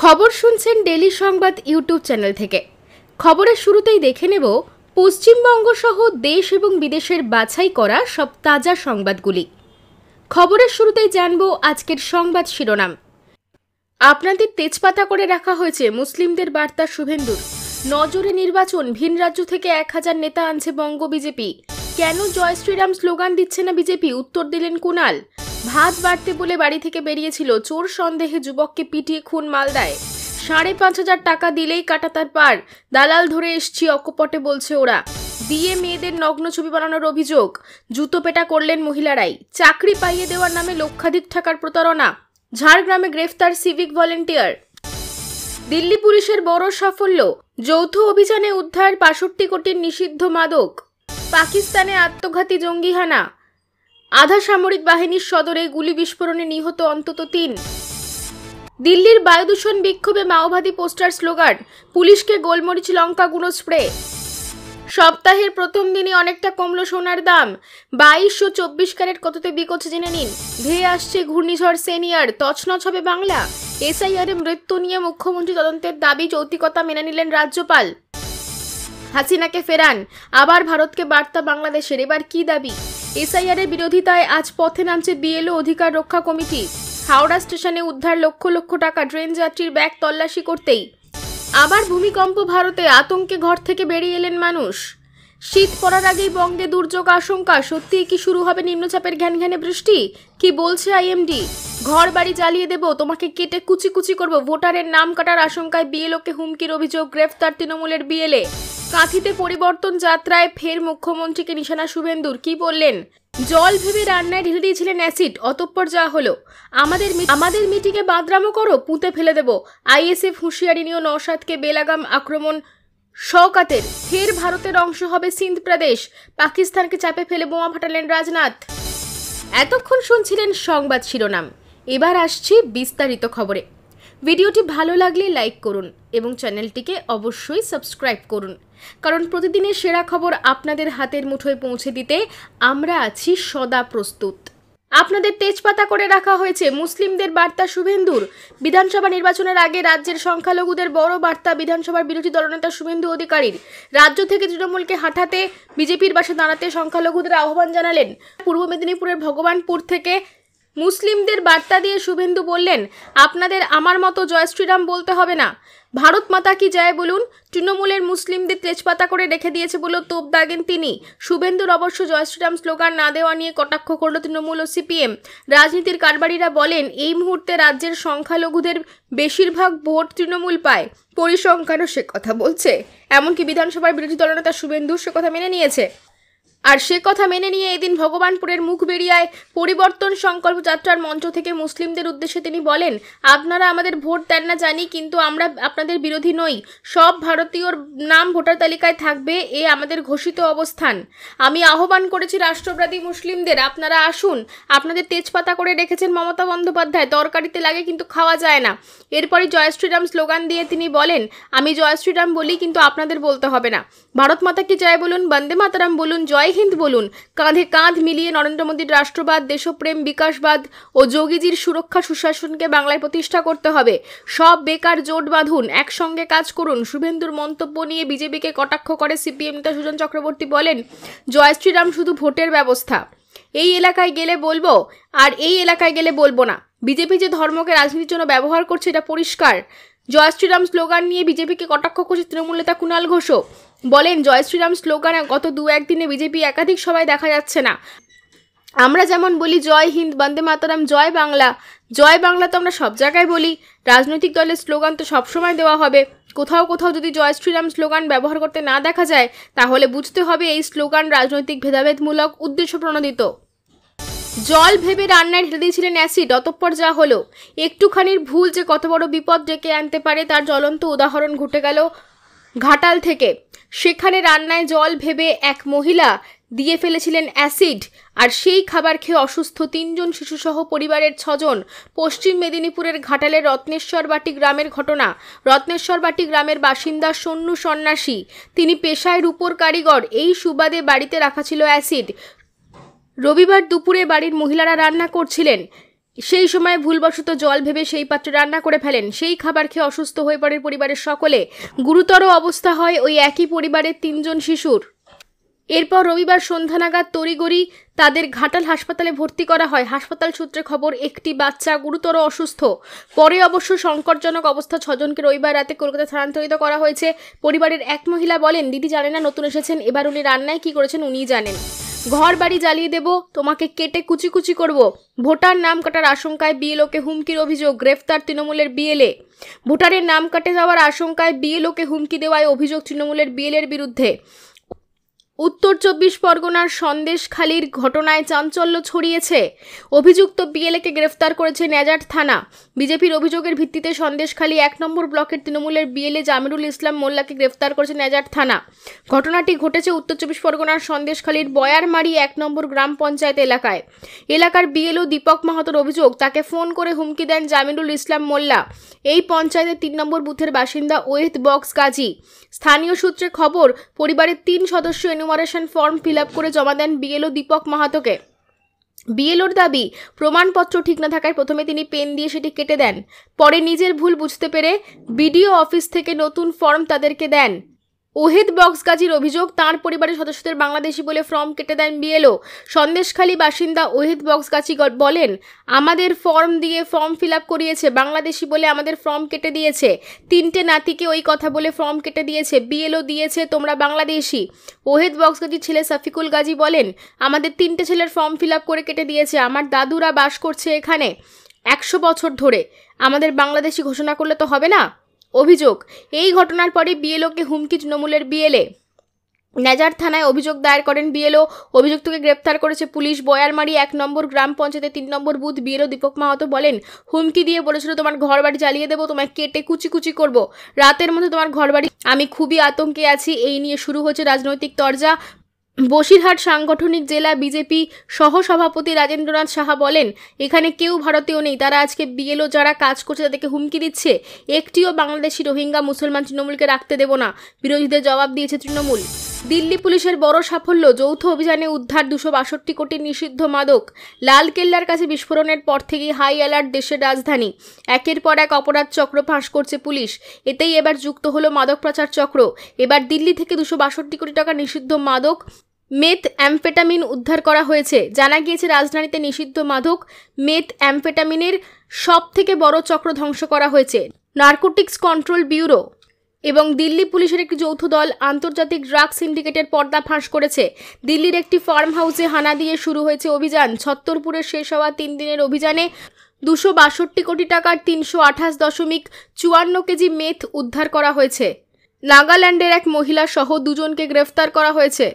খবর শুনছেন ডেলি সংবাদ ইউটিউব চ্যানেল থেকে। খবরের শুরুতেই দেখে নেব পশ্চিমবঙ্গ সহ দেশ এবং বিদেশের বাছাই করা সব তাজা সংবাদগুলি। খবরের শুরুতেই জানব আজকের সংবাদ শিরোনাম। আপনাদের তেজপাতা করে রাখা হয়েছে মুসলিমদের বার্তা শুভেন্দুর। নজরে নির্বাচন, ভিন রাজ্য থেকে 1000 নেতা আনছে বঙ্গ বিজেপি। কেন জয় শ্রীরাম স্লোগান দিচ্ছে না বিজেপি, উত্তর দিলেন কুণাল। ভাত বাড়তে বলে বাড়ি থেকে বেরিয়েছিল, চোর সন্দেহে যুবককে পিটিয়ে খুন মালদায়। 5,500 টাকা দিলেই কাটাতার পার, দালাল ধরে এসছি অকপটে বলছে ওরা। দিয়ে মেয়েদের নগ্ন ছবি বানানোর অভিযোগ, জুতো পেটা করলেন মহিলারাই। চাকরি পাইয়ে দেওয়ার নামে লক্ষাধিক টাকার প্রতারণা। ঝাড়গ্রামে গ্রেফতার সিভিক ভলেন্টিয়ার। দিল্লি পুলিশের বড় সাফল্য, যৌথ অভিযানে উদ্ধার 65 কোটির নিষিদ্ধ মাদক। পাকিস্তানে আত্মঘাতী জঙ্গি হানা, আধা সামরিক বাহিনীর সদরে গুলি বিস্ফোরণে নিহত অন্তত 3। দিল্লির বায়ুদূষণ বিক্ষোভে মাওবাদী পোস্টার, স্লোগান, পুলিশকে গোলমরিচ লঙ্কা গুঁড়ো স্প্রে। সপ্তাহের প্রথম দিনই অনেকটা কমলো সোনার দাম। 22 ও 24 ক্যারেট কততে বিকোচ্ছে জেনে নিন। ধেয়ে আসছে ঘূর্ণিঝড় সেনিয়ার, তছনছ হবে বাংলা। এসআইআর মৃত্যু নিয়ে মুখ্যমন্ত্রী তদন্তের দাবি, যৌক্তিকতা মেনে নিলেন রাজ্যপাল। হাসিনাকে ফেরান, আবার ভারতকে বার্তা বাংলাদেশের। এবার কি দাবি? এসআইআর এর বিরোধিতায় আজ পথে নামছে বিএলও অধিকার রক্ষা কমিটি। হাওড়া স্টেশনে উদ্ধার লক্ষ লক্ষ টাকা, ট্রেন যাত্রীর ব্যাগ তল্লাশি করতেই। আবার ভূমিকম্প ভারতে, আতঙ্কে ঘর থেকে বেরিয়ে এলেন মানুষ। শীত পড়ার আগেই বঙ্গে দুর্যোগ আশঙ্কা, সত্যিই কি শুরু হবে নিম্নচাপের ঘ্যানঘ্যানে বৃষ্টি? কি বলছে আইএমডি? ঘর বাড়ি জ্বালিয়ে দেব, তোমাকে কেটে কুচি কুচি করব। ভোটারের নাম কাটার আশঙ্কায় বিএলওকে হুমকির অভিযোগ, গ্রেফতার তৃণমূলের বিএলএ। কাঁথিতে পরিবর্তন যাত্রায় ফের মুখ্যমন্ত্রীকে নিশানা শুভেন্দুর। কি বললেন? জল ভেবে রান্নায় ঢেলে দিয়েছিলেন অ্যাসিড, অতঃপর যা হলো। আমাদের মিটিংয়ে বাদরামো করো, পুঁতে ফেলে দেব। আইএসএফ হুঁশিয়ারি নিয়েও নওশাদকে বেলাগাম আক্রমণ শওকাতের। ফের ভারতের অংশ হবে সিন্ধ প্রদেশ, পাকিস্তানকে চাপে ফেলে বোমা ফাটালেন রাজনাথ। এতক্ষণ শুনছিলেন সংবাদ শিরোনাম, এবার আসছি বিস্তারিত খবরে। ভিডিওটি ভালো লাগলে লাইক করুন এবং চ্যানেলটিকে অবশ্যই সাবস্ক্রাইব করুন, কারণ প্রতিদিনের সেরা খবর আপনাদের হাতের মুঠোয় পৌঁছে দিতে আমরা আছি সদা প্রস্তুত। আপনাদের তেজপাতা করে রাখা হয়েছে মুসলিমদের বার্তা শুভেন্দুর। বিধানসভা নির্বাচনের আগে রাজ্যের সংখ্যালঘুদের বড় বার্তা বিধানসভার বিরোধী দলনেতা শুভেন্দু অধিকারীর। রাজ্য থেকে তৃণমূলকে হাঁটাতে, বিজেপির পাশে দাঁড়াতে সংখ্যালঘুদের আহ্বান জানালেন। পূর্ব মেদিনীপুরের ভগবানপুর থেকে মুসলিমদের বার্তা দিয়ে শুভেন্দু বললেন, আপনাদের আমার মতো জয় শ্রীরাম বলতে হবে না, ভারত মাতা কি জয় বলুন। তৃণমূলের মুসলিমদের তেজপাতা করে রেখে দিয়েছে বলেও তোপ দাগেন তিনি। শুভেন্দুর অবশ্য জয় শ্রীরাম স্লোগান না দেওয়া নিয়ে কটাক্ষ করল তৃণমূল ও সিপিএম। রাজনীতির কারবারিরা বলেন, এই মুহূর্তে রাজ্যের সংখ্যালঘুদের বেশিরভাগ ভোট তৃণমূল পায়, পরিসংখ্যানও সে কথা বলছে। এমনকি বিধানসভার বিরোধী দলনেতা শুভেন্দু সে কথা মেনে নিয়েছে। আর সে কথা মেনে নিয়ে এদিন ভগবানপুরের মুখবেড়িয়ায় পরিবর্তন সংকল্প যাত্রার মঞ্চ থেকে মুসলিমদের উদ্দেশ্যে তিনি বলেন, আপনারা আমাদের ভোট দেন না জানি, কিন্তু আমরা আপনাদের বিরোধী নই। সব ভারতীয়র নাম ভোটার তালিকায় থাকবে, এ আমাদের ঘোষিত অবস্থান। আমি আহ্বান করেছি রাষ্ট্রবাদী মুসলিমদের, আপনারা আসুন। আপনাদের তেজপাতা করে রেখেছেন মমতা বন্দ্যোপাধ্যায়, তরকারিতে লাগে কিন্তু খাওয়া যায় না। এরপরই জয় শ্রীরাম স্লোগান দিয়ে তিনি বলেন, আমি জয় শ্রীরাম বলি, কিন্তু আপনাদের বলতে হবে না। ভারত মাতা কি জয় বলুন, বন্দে মাতারাম বলুন, জয় হিন্দ বলুন। কাঁধে কাঁধ মিলিয়ে নরেন্দ্র মোদীর রাষ্ট্রবাদ, দেশপ্রেম, বিকাশবাদ ও যোগীজির সুরক্ষা সুশাসনকে বাংলায় প্রতিষ্ঠা করতে হবে। সব বেকার জোট বাঁধুন, একসঙ্গে কাজ করুন। শুভেন্দুর মন্তব্য নিয়ে বিজেপিকে কটাক্ষ করে সিপিএম নেতা সুজন চক্রবর্তী বলেন, জয় শ্রীরাম শুধু ভোটের ব্যবস্থা, এই এলাকায় গেলে বলবো আর এই এলাকায় গেলে বলবো না। বিজেপি যে ধর্মকে রাজনীতির জন্য ব্যবহার করছে এটা পরিষ্কার। জয় শ্রীরাম স্লোগান নিয়ে বিজেপিকে কটাক্ষ করছে তৃণমূল নেতা কুণাল ঘোষও। বলেন, জয় শ্রীরাম স্লোগানে গত 2-1 দিনে বিজেপি একাধিক সভায় দেখা যাচ্ছে না। আমরা যেমন বলি জয় হিন্দ, বন্দে মাতারাম, জয় বাংলা। জয় বাংলা তো আমরা সব জায়গায় বলি, রাজনৈতিক দলের স্লোগান তো সবসময় দেওয়া হবে। কোথাও কোথাও যদি জয় শ্রীরাম স্লোগান ব্যবহার করতে না দেখা যায়, তাহলে বুঝতে হবে এই স্লোগান রাজনৈতিক ভেদাভেদমূলক উদ্দেশ্য প্রণোদিত। জল ভেবে রান্নায় ঢেলে দিয়েছিলেন অ্যাসিড, অতঃপর যা হলো। একটুখানির ভুল যে কত বড় বিপদ ডেকে আনতে পারে তার জ্বলন্ত উদাহরণ ঘটে গেল ঘাটাল থেকে। সেখানে রান্নায় জল ভেবে এক মহিলা দিয়ে ফেলেছিলেন অ্যাসিড, আর সেই খাবার খেয়ে অসুস্থ 3 জন শিশুসহ পরিবারের 6 জন। পশ্চিম মেদিনীপুরের ঘাটালের রত্নেশ্বরবাটি গ্রামের ঘটনা। রত্নেশ্বরবাটি গ্রামের বাসিন্দা সন্নু সন্ন্যাসী, তিনি পেশায় রূপোর কারিগর। এই সুবাদে বাড়িতে রাখা ছিল অ্যাসিড। রবিবার দুপুরে বাড়ির মহিলারা রান্না করছিলেন। সেই সময় ভুলবশত জল ভেবে সেই পাত্রে রান্না করে ফেলেন। সেই খাবার খেয়ে অসুস্থ হয়ে পড়ে পরিবারের সকলে। গুরুতর অবস্থা হয় ওই একই পরিবারের 3 জন শিশুর। এরপর রবিবার সন্ধ্যা নাগাদ তড়িঘড়ি তাদের ঘাটাল হাসপাতালে ভর্তি করা হয়। হাসপাতাল সূত্রে খবর, একটি বাচ্চা গুরুতর অসুস্থ। পরে অবশ্য সংকটজনক অবস্থা 6 জনকে রবিবার রাতে কলকাতা স্থানান্তরিত করা হয়েছে। পরিবারের এক মহিলা বলেন, দিদি জানে না নতুন এসেছেন, এবার উনি রান্নায় কি করেছেন উনিই জানেন। ঘর বাড়ি জ্বালিয়ে দেব, তোমাকে কেটে কুচি কুচি করব। ভোটার নাম কাটার আশঙ্কায় বিএলওকে হুমকির অভিযোগ, গ্রেফতার তৃণমূলের বিএলএ। ভোটারের নাম কাটে যাওয়ার আশঙ্কায় বিএলওকে হুমকি দেওয়ায় অভিযোগ তৃণমূলের বিএলএর বিরুদ্ধে। উত্তর 24 পরগনার সন্দেশখালীর ঘটনায় চাঞ্চল্য ছড়িয়েছে। অভিযুক্ত বিএলএকে গ্রেফতার করেছে নেজাট থানা। বিজেপির অভিযোগের ভিত্তিতে সন্দেশখালী 1 নম্বর ব্লকের তৃণমূলের বিএলএ জামিরুল ইসলাম মোল্লাকে গ্রেফতার করেছে নেজাট থানা। ঘটনাটি ঘটেছে উত্তর 24 পরগনার সন্দেশখালীর বয়ারমারি 1 নম্বর গ্রাম পঞ্চায়েত এলাকায়। এলাকার বিএলও দীপক মাহাতোর অভিযোগ, তাকে ফোন করে হুমকি দেন জামিরুল ইসলাম মোল্লা। এই পঞ্চায়েতের 3 নম্বর বুথের বাসিন্দা ওয়েদ বক্স গাজী। স্থানীয় সূত্রে খবর, পরিবারের 3 সদস্য এনুমারেশন ফর্ম ফিল আপ করে জমা দেন বিএলও দীপক মাহাতোকে। বিএলওর দাবি, প্রমাণপত্র ঠিক না থাকায় প্রথমে তিনি পেন দিয়ে সেটি কেটে দেন। পরে নিজের ভুল বুঝতে পেরে বিডিও অফিস থেকে নতুন ফর্ম তাদেরকে দেন। ওহেদ বক্স গাজীর অভিযোগ, তাঁর পরিবারের সদস্যদের বাংলাদেশি বলে ফর্ম কেটে দেন বিএলও। সন্দেশখালী বাসিন্দা ওহেদ বক্স গাজী বলেন, আমাদের ফর্ম দিয়ে ফর্ম ফিল আপ করিয়েছে, বাংলাদেশি বলে আমাদের ফর্ম কেটে দিয়েছে। 3টে নাতিকে ওই কথা বলে ফর্ম কেটে দিয়েছে, বিএলও দিয়েছে তোমরা বাংলাদেশি। ওহেদ বক্স গাজীর ছেলে সাফিকুল গাজী বলেন, আমাদের 3টে ছেলের ফর্ম ফিল আপ করে কেটে দিয়েছে। আমার দাদুরা বাস করছে এখানে 100 বছর ধরে, আমাদের বাংলাদেশি ঘোষণা করলে তো হবে না। অভিযোগ, এই ঘটনার পরে বিএলওকে হুমকি তৃণমূলের বিএলএ। নেজার থানায় অভিযোগ দায়ের করেন বিএলও। অভিযুক্তকে গ্রেপ্তার করেছে পুলিশ। বয়ারমারি 1 নম্বর গ্রাম পঞ্চায়েতের 3 নম্বর বুথ বিএলও দীপক মাহাতো বলেন, হুমকি দিয়ে বলেছিল তোমার ঘর বাড়ি জ্বালিয়ে দেবো, তোমায় কেটে কুচি কুচি করব, রাতের মধ্যে তোমার ঘর বাড়ি। আমি খুবই আতঙ্কে আছি। এই নিয়ে শুরু হচ্ছে রাজনৈতিক তরজা। বসিরহাট সাংগঠনিক জেলা বিজেপি সহসভাপতি রাজেন্দ্রনাথ সাহা বলেন, এখানে কেউ ভারতীয় নেই, তারা আজকে বিএলও যারা কাজ করছে তাদেরকে হুমকি দিচ্ছে। একটিও বাংলাদেশি রোহিঙ্গা মুসলমান তৃণমূলকে রাখতে দেব না, বিরোধীদের জবাব দিয়েছে তৃণমূল। দিল্লি পুলিশের বড় সাফল্য, যৌথ অভিযানে উদ্ধার 262 কোটি নিষিদ্ধ মাদক। লালকেল্লার কাছে বিস্ফোরণের পর থেকেই হাই অ্যালার্ট দেশের রাজধানী। একের পর এক অপরাধ চক্র ফাঁস করছে পুলিশ। এতেই এবার যুক্ত হলো মাদক পাচার চক্র। এবার দিল্লি থেকে 262 কোটি টাকা নিষিদ্ধ মাদক মেথ অ্যাম্ফেটামিন উদ্ধার করা হয়েছে। জানা গিয়েছে, রাজধানীতে নিষিদ্ধ মাদক মেথ অ্যাম্ফেটামিনের সব থেকে বড় চক্র ধ্বংস করা হয়েছে। নার্কোটিক্স কন্ট্রোল ব্যুরো এবং দিল্লি পুলিশের একটি যৌথ দল আন্তর্জাতিক ড্রাগ সিন্ডিকেটের পর্দা ফাঁস করেছে। দিল্লির একটি ফার্ম হাউসে হানা দিয়ে শুরু হয়েছে অভিযান। ছত্তরপুরে শেষ হওয়া 3 দিনের অভিযানে 262 কোটি টাকার 328.54 কেজি মেথ উদ্ধার করা হয়েছে। নাগাল্যান্ডের এক মহিলা সহ 2 জনকে গ্রেফতার করা হয়েছে।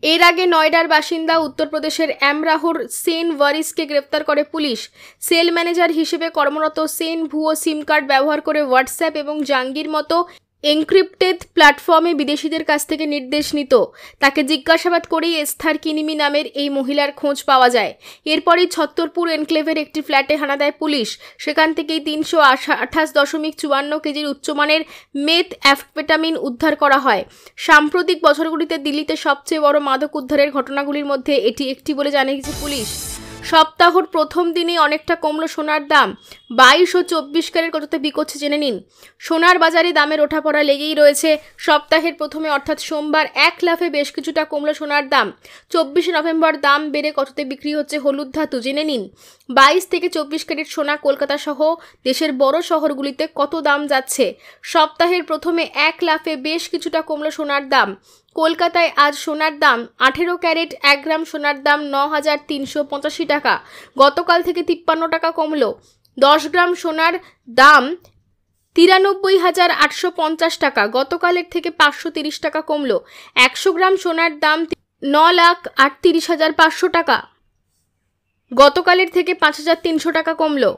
এর আগে নয়ডার বাসিন্দা উত্তরপ্রদেশের অ্যামরাহর সেন ওয়ারিসকে গ্রেফতার করে পুলিশ। সেল ম্যানেজার হিসেবে কর্মরত সেন ভুয়ো সিম কার্ড ব্যবহার করে হোয়াটসঅ্যাপ এবং জাঙ্গির মতো এনক্রিপ্টেড প্ল্যাটফর্মে বিদেশিদের কাছ থেকে নির্দেশ নিত। তাকে জিজ্ঞাসাবাদ করেই এস্থার কিনিমি নামের এই মহিলার খোঁজ পাওয়া যায়। এরপরই ছত্তরপুর এনক্লেভের একটি ফ্ল্যাটে হানা দেয় পুলিশ। সেখান থেকেই 328.54 কেজির উচ্চমানের মেথ অ্যাম্ফেটামিন উদ্ধার করা হয়। সাম্প্রতিক বছরগুলিতে দিল্লিতে সবচেয়ে বড় মাদক উদ্ধারের ঘটনাগুলির মধ্যে এটি একটি বলে জানিয়েছে পুলিশ। সপ্তাহর প্রথম দিনে অনেকটা কমলো সোনার দাম। 22 ও 24 ক্যারেট কততে বিকোচ্ছে জেনে নিন। সোনার বাজারে দামের ওঠাপড়া লেগেই রয়েছে। সপ্তাহের প্রথমে অর্থাৎ সোমবার 1 লাফে বেশ কিছুটা কমলো সোনার দাম। 24 নভেম্বর দাম বেড়ে কততে বিক্রি হচ্ছে হলুদ ধাতু জেনে নিন। 22 থেকে 24 ক্যারেট সোনা কলকাতা সহ দেশের বড় শহরগুলিতে কত দাম যাচ্ছে। সপ্তাহের প্রথমে 1 লাফে বেশ কিছুটা কমলো সোনার দাম। কলকাতায় আজ সোনার দাম 18 ক্যারেট 1 গ্রাম সোনার দাম 9,385 টাকা। গতকাল থেকে 53 টাকা কমলো। 10 গ্রাম সোনার দাম 93,850 টাকা। গতকালের থেকে 530 টাকা কমলো। 100 গ্রাম সোনার দাম 9,38,500 টাকা। গতকালের থেকে 5,300 টাকা কমলো।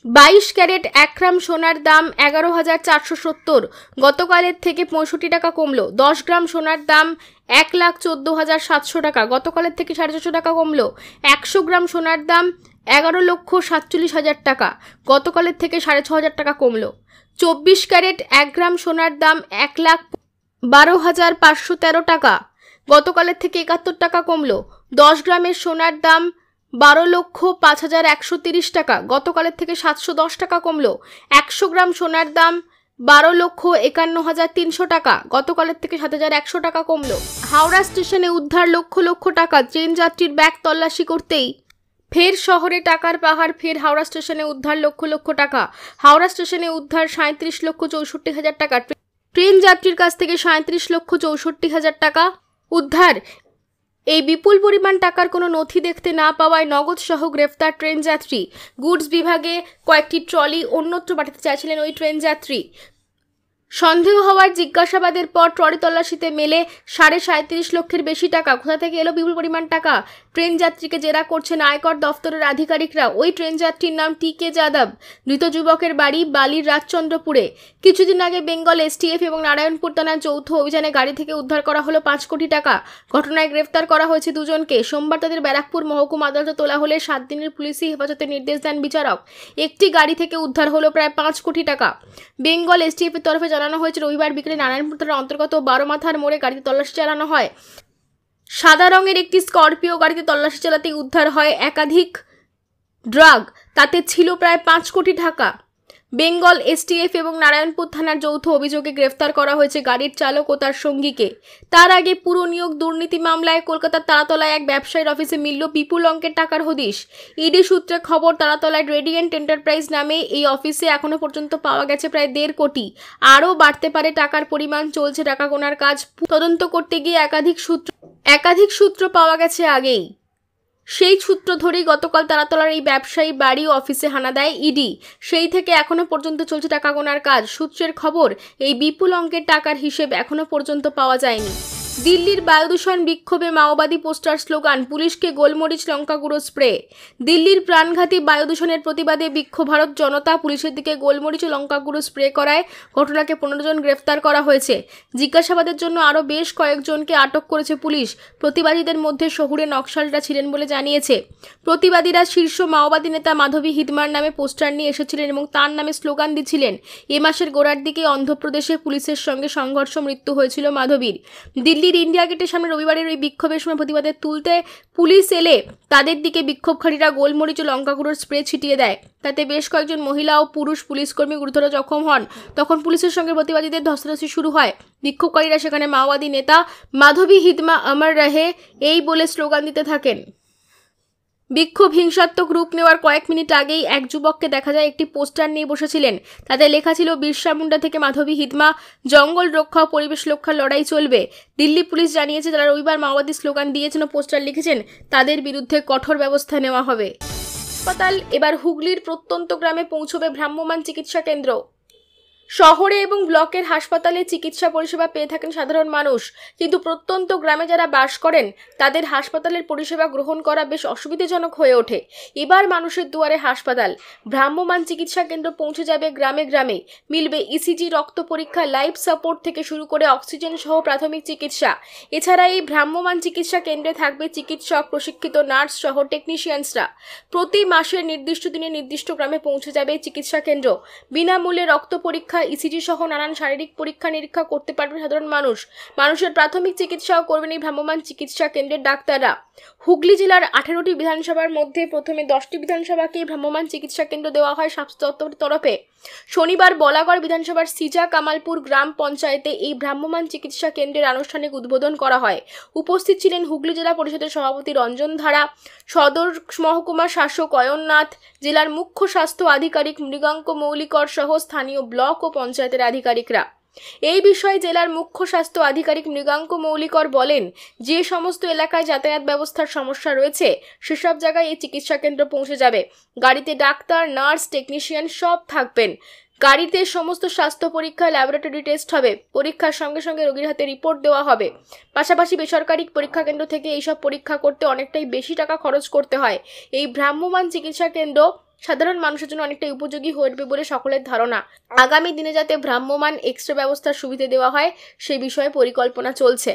22 ক্যারেট 1 গ্রাম সোনার দাম 11,470। গতকালের থেকে 65 টাকা কমলো। 10 গ্রাম সোনার দাম 1,14,700 টাকা। গতকালের থেকে 450 টাকা কমলো। 100 গ্রাম সোনার দাম 11,47,000 টাকা। গতকালের থেকে 6,500 টাকা কমলো। 24 ক্যারেট 1 গ্রাম সোনার দাম 1,12,513 টাকা। গতকালের থেকে 71 টাকা কমলো। 10 গ্রামের সোনার দাম 12,05,130 টাকা, গতকালের থেকে 710 টাকা কমলো। 100 গ্রাম সোনার দাম 12,51,300 টাকা, গতকালের থেকে 7,100 টাকা কমলো। হাওড়া স্টেশনে উদ্ধার লক্ষ লক্ষ টাকা, ট্রেন যাত্রীর ব্যাগ তল্লাশি করতেই ফের শহরে টাকার পাহাড়, ফের হাওড়া স্টেশনে উদ্ধার লক্ষ লক্ষ টাকা। হাওড়া স্টেশনে উদ্ধার 37,64,000 টাকা, ট্রেন যাত্রীর কাছ থেকে 37,64,000 টাকা উদ্ধার। এই বিপুল পরিমাণ টাকার কোনো নথি দেখতে না পাওয়ায় নগদ সহ গ্রেফতার ট্রেন যাত্রী। গুডস বিভাগে কয়েকটি ট্রলি অন্যত্র পাঠাতে চাইছিলেন ওই ট্রেন যাত্রী। সন্দেহ হওয়ার জিজ্ঞাসাবাদের পর ট্রলি তল্লাশিতে মেলে 37.5 লক্ষের বেশি টাকা। কোথা থেকে এলো বিপুল পরিমাণ টাকা? ট্রেন যাত্রীকে জেরা করছেন আয়কর দফতরের আধিকারিকরা। ওই ট্রেন যাত্রীর নাম টি.কে. যাদব। মৃত যুবকের বাড়ি বালির রাজচন্দ্রপুরে। কিছুদিন আগে বেঙ্গল এসটিএফ এবং নারায়ণপুর থানার যৌথ অভিযানে গাড়ি থেকে উদ্ধার করা হলো 5 কোটি টাকা। ঘটনায় গ্রেফতার করা হয়েছে দুজনকে। সোমবার তাদের ব্যারাকপুর মহকুমা আদালতে তোলা হলে 7 দিনের পুলিশি হেফাজতের নির্দেশ দেন বিচারক। একটি গাড়ি থেকে উদ্ধার হলো প্রায় 5 কোটি টাকা। বেঙ্গল এসটিএফ এর তরফে জানানো হয়েছে, রবিবার বিকেলে নারায়ণপুর থানার অন্তর্গত 12 মাথার মোড়ে গাড়িতে তল্লাশি চালানো হয়। সাদা রঙের একটি স্করপিও গাড়িতে তল্লাশি চালাতেই উদ্ধার হয় একাধিক ড্রাগ। তাতে ছিল প্রায় 5 কোটি টাকা। বেঙ্গল এসটিএফ এবং নারায়ণপুর থানার যৌথ অভিযোগে গ্রেফতার করা হয়েছে গাড়ির চালক ও তার সঙ্গীকে। তার আগে পুরো নিয়োগ দুর্নীতি মামলায় কলকাতার তারাতলায় এক ব্যবসায়ীর অফিসে মিলল বিপুল অঙ্কের টাকার হদিশ। ইডি সূত্রে খবর, তারাতলায় রেডিয়েন্ট এন্টারপ্রাইজ নামে এই অফিসে এখনো পর্যন্ত পাওয়া গেছে প্রায় 1.5 কোটি। আরও বাড়তে পারে টাকার পরিমাণ। চলছে টাকা গোনার কাজ। তদন্ত করতে গিয়ে একাধিক সূত্র পাওয়া গেছে আগেই। সেই সূত্র ধরেই গতকাল তারাতলার এই ব্যবসায়ী বাড়ি ও অফিসে হানা দেয় ইডি। সেই থেকে এখনো পর্যন্ত চলছে টাকা গোনার কাজ। সূত্রের খবর, এই বিপুল অঙ্কের টাকার হিসেব এখনো পর্যন্ত পাওয়া যায়নি। দিল্লির বায়ু দূষণ বিক্ষোভে মাওবাদী পোস্টার, স্লোগান, পুলিশকে গোলমরিচ লঙ্কা গুঁড়ো স্প্রে। দিল্লির প্রাণঘাতী বায়ু দূষণের প্রতিবাদে বিক্ষোভ ভারত জনতা পুলিশের দিকে গোলমরিচ ও লঙ্কা গুঁড়ো স্প্রে করায় ঘটনাকে 15 জন গ্রেফতার করা হয়েছে। জিজ্ঞাসাবাদের জন্য আরও বেশ কয়েকজনকে আটক করেছে পুলিশ। প্রতিবাদীদের মধ্যে শহুরে নকশালরা ছিলেন বলে জানিয়েছে। প্রতিবাদীরা শীর্ষ মাওবাদী নেতা মাধবী হিদমার নামে পোস্টার নিয়ে এসেছিলেন এবং তার নামে স্লোগান দিচ্ছিলেন। এ মাসের গোড়ার দিকে অন্ধ্রপ্রদেশে পুলিশের সঙ্গে সংঘর্ষ, মৃত্যু হয়েছিল মাধবীর। দিল্লির ইন্ডিয়া গেটের সামনে রবিবারের ওই বিক্ষোভের সময় প্রতিবাদে তুলতে পুলিশ এলে তাদের দিকে বিক্ষোভকারীরা গোলমরিচ ও লঙ্কা গুঁড়োর স্প্রে ছিটিয়ে দেয়। তাতে বেশ কয়েকজন মহিলা ও পুরুষ পুলিশকর্মী গুরুতর জখম হন। তখন পুলিশের সঙ্গে প্রতিবাদীদের ধস্তাধস্তি শুরু হয়। বিক্ষোভকারীরা সেখানে মাওবাদী নেতা মাধবী হিদমা অমর রহে এই বলে স্লোগান দিতে থাকেন। বিক্ষোভ হিংসাত্মক রূপ নেওয়ার কয়েক মিনিট আগেই এক যুবককে দেখা যায় একটি পোস্টার নিয়ে বসেছিলেন। তাতে লেখা ছিল, বিরসা মুন্ডা থেকে মাধবী হিদমা, জঙ্গল রক্ষা ও পরিবেশ রক্ষার লড়াই চলবে। দিল্লি পুলিশ জানিয়েছে, যারা রবিবার মাওবাদী স্লোগান দিয়েছেন ও পোস্টার লিখেছেন তাদের বিরুদ্ধে কঠোর ব্যবস্থা নেওয়া হবে। হাসপাতাল এবার হুগলির প্রত্যন্ত গ্রামে পৌঁছবে ভ্রাম্যমাণ চিকিৎসা কেন্দ্র। শহরে এবং ব্লকের হাসপাতালে চিকিৎসা পরিষেবা পেয়ে থাকেন সাধারণ মানুষ, কিন্তু প্রত্যন্ত গ্রামে যারা বাস করেন তাদের হাসপাতালের পরিষেবা গ্রহণ করা বেশ অসুবিধাজনক হয়ে ওঠে। এবার মানুষের দুয়ারে হাসপাতাল। ভ্রাম্যমাণ চিকিৎসা কেন্দ্র পৌঁছে যাবে গ্রামে গ্রামে। মিলবে ইসিজি, রক্ত পরীক্ষা, লাইফ সাপোর্ট থেকে শুরু করে অক্সিজেন সহ প্রাথমিক চিকিৎসা। এছাড়া এই ভ্রাম্যমাণ চিকিৎসা কেন্দ্রে থাকবে চিকিৎসক, প্রশিক্ষিত নার্স সহ টেকনিশিয়ানসরা। প্রতি মাসের নির্দিষ্ট দিনে নির্দিষ্ট গ্রামে পৌঁছে যাবে চিকিৎসা কেন্দ্র। বিনামূল্যে রক্ত পরীক্ষা, ইসিজি সহ নানান শারীরিক পরীক্ষা নিরীক্ষা করতে পারবে সাধারণ মানুষ। মানুষের প্রাথমিক চিকিৎসাও করবেন এই ভ্রাম্যমাণ চিকিৎসা কেন্দ্রের ডাক্তাররা। হুগলি জেলার 18টি বিধানসভার মধ্যে প্রথমে 10টি বিধানসভাকে ভ্রাম্যমাণ চিকিৎসা কেন্দ্র দেওয়া হয় স্বাস্থ্য দপ্তরের তরফে। শনিবার বলাগড় বিধানসভার সিজা কামালপুর গ্রাম পঞ্চায়েতে এই ভ্রাম্যমাণ চিকিৎসা কেন্দ্রের আনুষ্ঠানিক উদ্বোধন করা হয়। উপস্থিত ছিলেন হুগলি জেলা পরিষদের সভাপতি রঞ্জন ধারা, সদর মহকুমা শাসক অয়ননাথ, জেলার মুখ্য স্বাস্থ্য আধিকারিক মৃগাঙ্ক মৌলিকর সহ স্থানীয় ব্লক ও পঞ্চায়েতের আধিকারিকরা। এই বিষয়ে জেলার মুখ্য স্বাস্থ্য আধিকারিক মৃগাঙ্ক মৌলিকর বলেন, যে সমস্ত এলাকায় যাতায়াত ব্যবস্থার সমস্যা রয়েছে সেসব জায়গায় এই চিকিৎসা কেন্দ্র পৌঁছে যাবে। গাড়িতে ডাক্তার, নার্স, টেকনিশিয়ান সব থাকবেন। গাড়িতে সমস্ত স্বাস্থ্য পরীক্ষা, ল্যাবরেটরি টেস্ট হবে। পরীক্ষার সঙ্গে সঙ্গে রোগীর হাতে রিপোর্ট দেওয়া হবে। পাশাপাশি বেসরকারি পরীক্ষা কেন্দ্র থেকে এইসব পরীক্ষা করতে অনেকটাই বেশি টাকা খরচ করতে হয়। এই ভ্রাম্যমাণ চিকিৎসা কেন্দ্র সাধারণ মানুষের জন্য অনেকটাই উপযোগী হয়ে উঠবে বলে সকলের ধারণা। আগামী দিনে যাতে ভ্রাম্যমাণ এক্সরে ব্যবস্থার সুবিধা দেওয়া হয় সেই বিষয়ে পরিকল্পনা চলছে।